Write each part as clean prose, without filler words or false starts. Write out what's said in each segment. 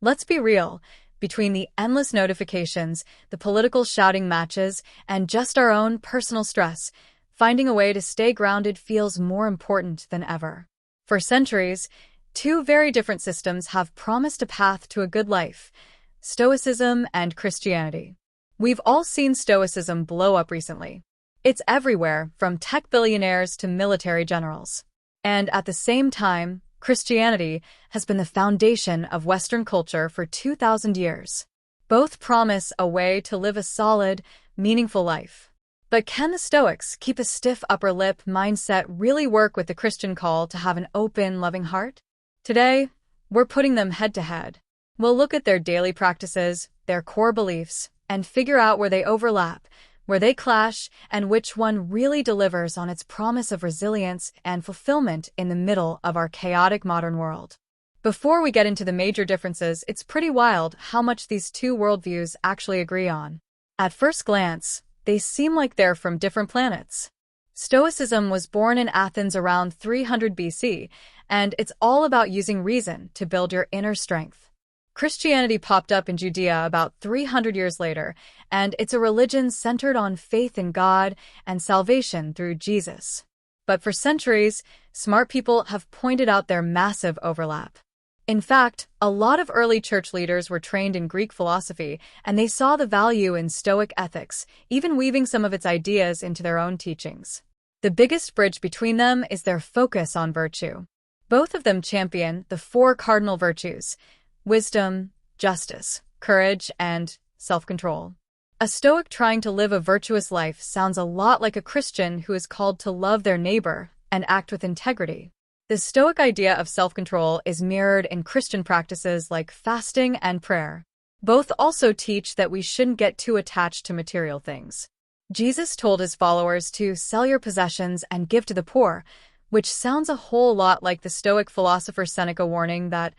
Let's be real. Between the endless notifications, the political shouting matches, and just our own personal stress, finding a way to stay grounded feels more important than ever. For centuries, two very different systems have promised a path to a good life: Stoicism and Christianity. We've all seen Stoicism blow up recently. It's everywhere, from tech billionaires to military generals. And at the same time, Christianity has been the foundation of Western culture for 2,000 years. Both promise a way to live a solid, meaningful life. But can the Stoics keep a stiff upper lip mindset really work with the Christian call to have an open, loving heart? Today, we're putting them head to head. We'll look at their daily practices, their core beliefs, and figure out where they overlap, where they clash, and which one really delivers on its promise of resilience and fulfillment in the middle of our chaotic modern world. Before we get into the major differences, it's pretty wild how much these two worldviews actually agree on. At first glance, they seem like they're from different planets. Stoicism was born in Athens around 300 BC, and it's all about using reason to build your inner strength. Christianity popped up in Judea about 300 years later, and it's a religion centered on faith in God and salvation through Jesus. But for centuries, smart people have pointed out their massive overlap. In fact, a lot of early church leaders were trained in Greek philosophy, and they saw the value in Stoic ethics, even weaving some of its ideas into their own teachings. The biggest bridge between them is their focus on virtue. Both of them champion the four cardinal virtues: wisdom, justice, courage, and self-control. A Stoic trying to live a virtuous life sounds a lot like a Christian who is called to love their neighbor and act with integrity. The Stoic idea of self-control is mirrored in Christian practices like fasting and prayer. Both also teach that we shouldn't get too attached to material things. Jesus told his followers to sell your possessions and give to the poor, which sounds a whole lot like the Stoic philosopher Seneca warning that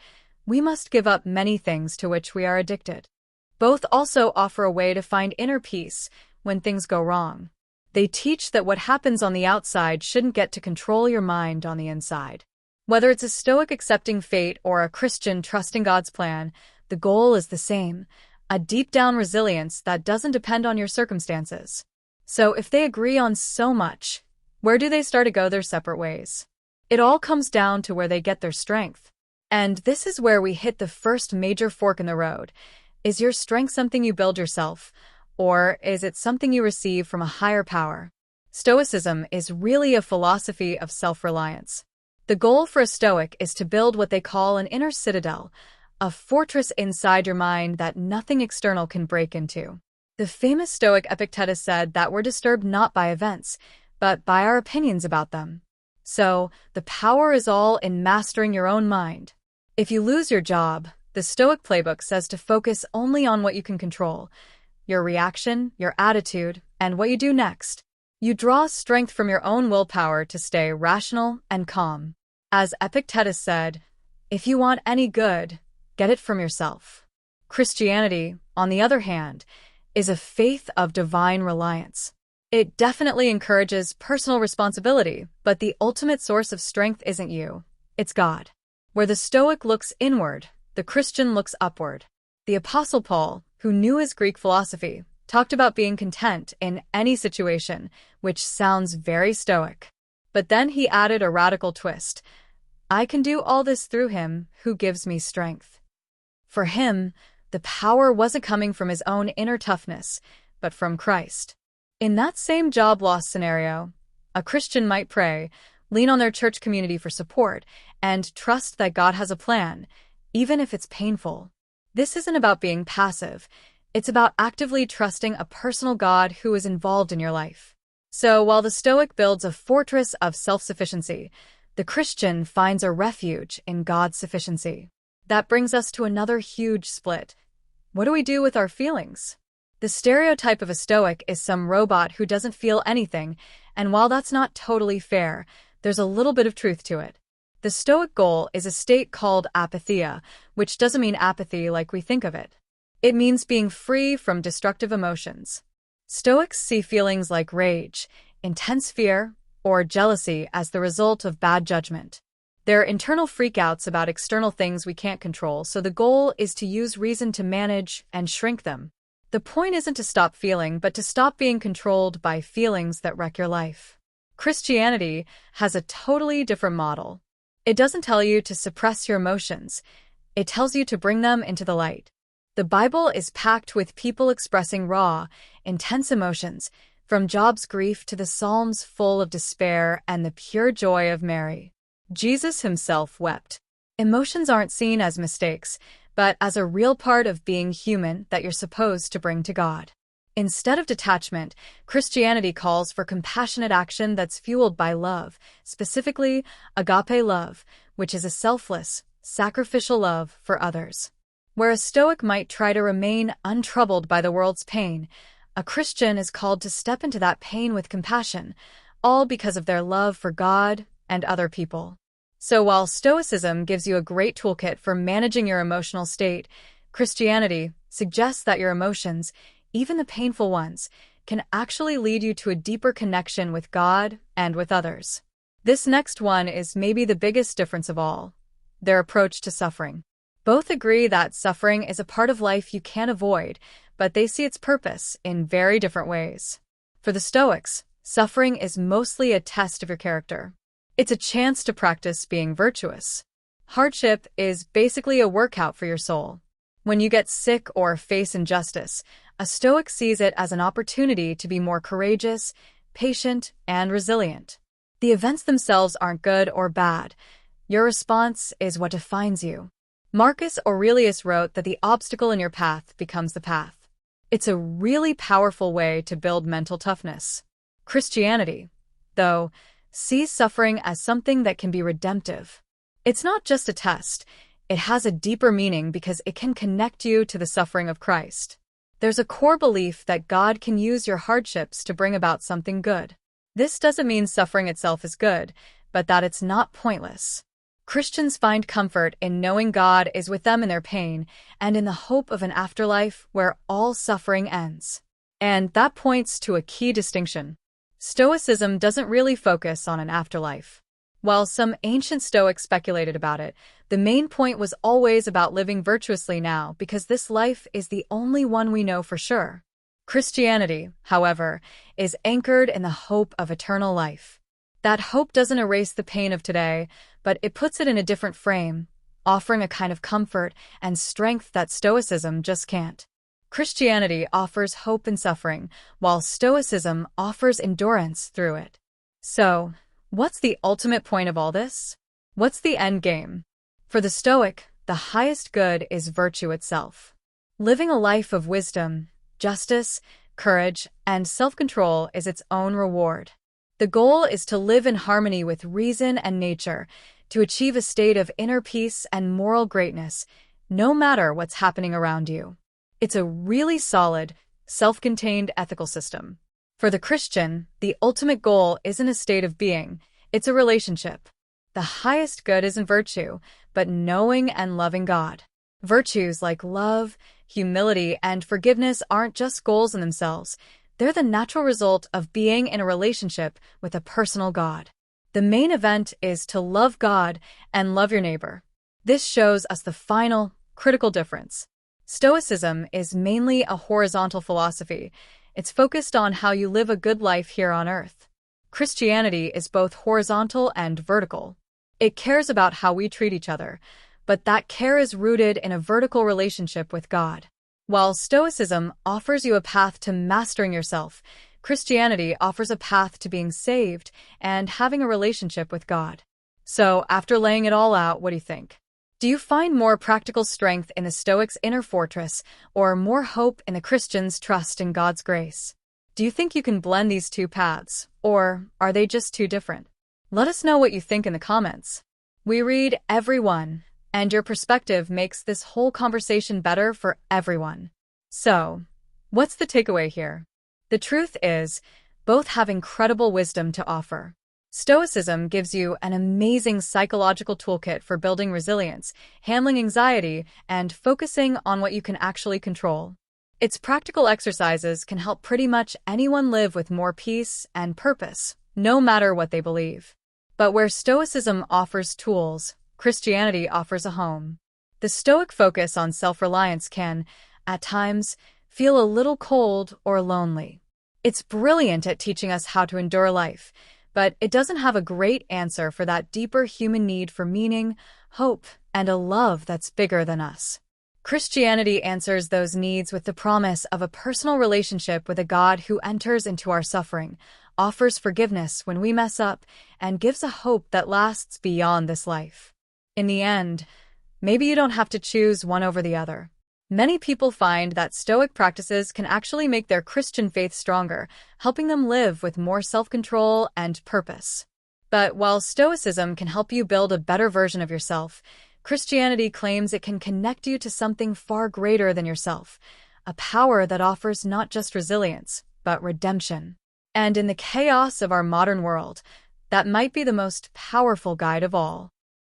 we must give up many things to which we are addicted. Both also offer a way to find inner peace when things go wrong. They teach that what happens on the outside shouldn't get to control your mind on the inside. Whether it's a Stoic accepting fate or a Christian trusting God's plan, the goal is the same: a deep-down resilience that doesn't depend on your circumstances. So if they agree on so much, where do they start to go their separate ways? It all comes down to where they get their strength. And this is where we hit the first major fork in the road. Is your strength something you build yourself, or is it something you receive from a higher power? Stoicism is really a philosophy of self-reliance. The goal for a Stoic is to build what they call an inner citadel, a fortress inside your mind that nothing external can break into. The famous Stoic Epictetus said that we're disturbed not by events, but by our opinions about them. So, the power is all in mastering your own mind. If you lose your job, the Stoic playbook says to focus only on what you can control: your reaction, your attitude, and what you do next. You draw strength from your own willpower to stay rational and calm. As Epictetus said, if you want any good, get it from yourself. Christianity, on the other hand, is a faith of divine reliance. It definitely encourages personal responsibility, but the ultimate source of strength isn't you, it's God. Where the Stoic looks inward, the Christian looks upward. The Apostle Paul, who knew his Greek philosophy, talked about being content in any situation, which sounds very Stoic. But then he added a radical twist: I can do all this through him who gives me strength. For him, the power wasn't coming from his own inner toughness, but from Christ. In that same job loss scenario, a Christian might pray, lean on their church community for support, and trust that God has a plan, even if it's painful. This isn't about being passive. It's about actively trusting a personal God who is involved in your life. So while the Stoic builds a fortress of self-sufficiency, the Christian finds a refuge in God's sufficiency. That brings us to another huge split. What do we do with our feelings? The stereotype of a Stoic is some robot who doesn't feel anything, and while that's not totally fair, there's a little bit of truth to it. The Stoic goal is a state called apatheia, which doesn't mean apathy like we think of it. It means being free from destructive emotions. Stoics see feelings like rage, intense fear, or jealousy as the result of bad judgment. They're internal freakouts about external things we can't control, so the goal is to use reason to manage and shrink them. The point isn't to stop feeling, but to stop being controlled by feelings that wreck your life. Christianity has a totally different model. It doesn't tell you to suppress your emotions. It tells you to bring them into the light. The Bible is packed with people expressing raw, intense emotions, from Job's grief to the Psalms full of despair and the pure joy of Mary. Jesus himself wept. Emotions aren't seen as mistakes, but as a real part of being human that you're supposed to bring to God. Instead of detachment, Christianity calls for compassionate action that's fueled by love, specifically agape love, which is a selfless, sacrificial love for others. Where a Stoic might try to remain untroubled by the world's pain, a Christian is called to step into that pain with compassion, all because of their love for God and other people. So while Stoicism gives you a great toolkit for managing your emotional state, Christianity suggests that your emotions, even the painful ones, can actually lead you to a deeper connection with God and with others. This next one is maybe the biggest difference of all: their approach to suffering. Both agree that suffering is a part of life you can't avoid, but they see its purpose in very different ways. For the Stoics, suffering is mostly a test of your character. It's a chance to practice being virtuous. Hardship is basically a workout for your soul. When you get sick or face injustice, a Stoic sees it as an opportunity to be more courageous, patient, and resilient. The events themselves aren't good or bad. Your response is what defines you. Marcus Aurelius wrote that the obstacle in your path becomes the path. It's a really powerful way to build mental toughness. Christianity, though, sees suffering as something that can be redemptive. It's not just a test. It has a deeper meaning because it can connect you to the suffering of Christ. There's a core belief that God can use your hardships to bring about something good. This doesn't mean suffering itself is good, but that it's not pointless. Christians find comfort in knowing God is with them in their pain and in the hope of an afterlife where all suffering ends. And that points to a key distinction. Stoicism doesn't really focus on an afterlife. While some ancient Stoics speculated about it, the main point was always about living virtuously now because this life is the only one we know for sure. Christianity, however, is anchored in the hope of eternal life. That hope doesn't erase the pain of today, but it puts it in a different frame, offering a kind of comfort and strength that Stoicism just can't. Christianity offers hope in suffering, while Stoicism offers endurance through it. So, what's the ultimate point of all this? What's the end game? For the Stoic, the highest good is virtue itself. Living a life of wisdom, justice, courage, and self-control is its own reward. The goal is to live in harmony with reason and nature, to achieve a state of inner peace and moral greatness, no matter what's happening around you. It's a really solid, self-contained ethical system. For the Christian, the ultimate goal isn't a state of being, it's a relationship. The highest good isn't virtue, but knowing and loving God. Virtues like love, humility, and forgiveness aren't just goals in themselves. They're the natural result of being in a relationship with a personal God. The main event is to love God and love your neighbor. This shows us the final, critical difference. Stoicism is mainly a horizontal philosophy. It's focused on how you live a good life here on earth. Christianity is both horizontal and vertical. It cares about how we treat each other, but that care is rooted in a vertical relationship with God. While Stoicism offers you a path to mastering yourself, Christianity offers a path to being saved and having a relationship with God. So, after laying it all out, what do you think? Do you find more practical strength in the Stoic's inner fortress, or more hope in the Christian's trust in God's grace? Do you think you can blend these two paths, or are they just too different? Let us know what you think in the comments. We read every one, and your perspective makes this whole conversation better for everyone. So, what's the takeaway here? The truth is, both have incredible wisdom to offer. Stoicism gives you an amazing psychological toolkit for building resilience, handling anxiety, and focusing on what you can actually control. Its practical exercises can help pretty much anyone live with more peace and purpose, no matter what they believe. But where Stoicism offers tools, Christianity offers a home. The Stoic focus on self-reliance can, at times, feel a little cold or lonely. It's brilliant at teaching us how to endure life, but it doesn't have a great answer for that deeper human need for meaning, hope, and a love that's bigger than us. Christianity answers those needs with the promise of a personal relationship with a God who enters into our suffering, offers forgiveness when we mess up, and gives a hope that lasts beyond this life. In the end, maybe you don't have to choose one over the other. Many people find that Stoic practices can actually make their Christian faith stronger, helping them live with more self-control and purpose. But while Stoicism can help you build a better version of yourself, Christianity claims it can connect you to something far greater than yourself, a power that offers not just resilience, but redemption. And in the chaos of our modern world, that might be the most powerful guide of all.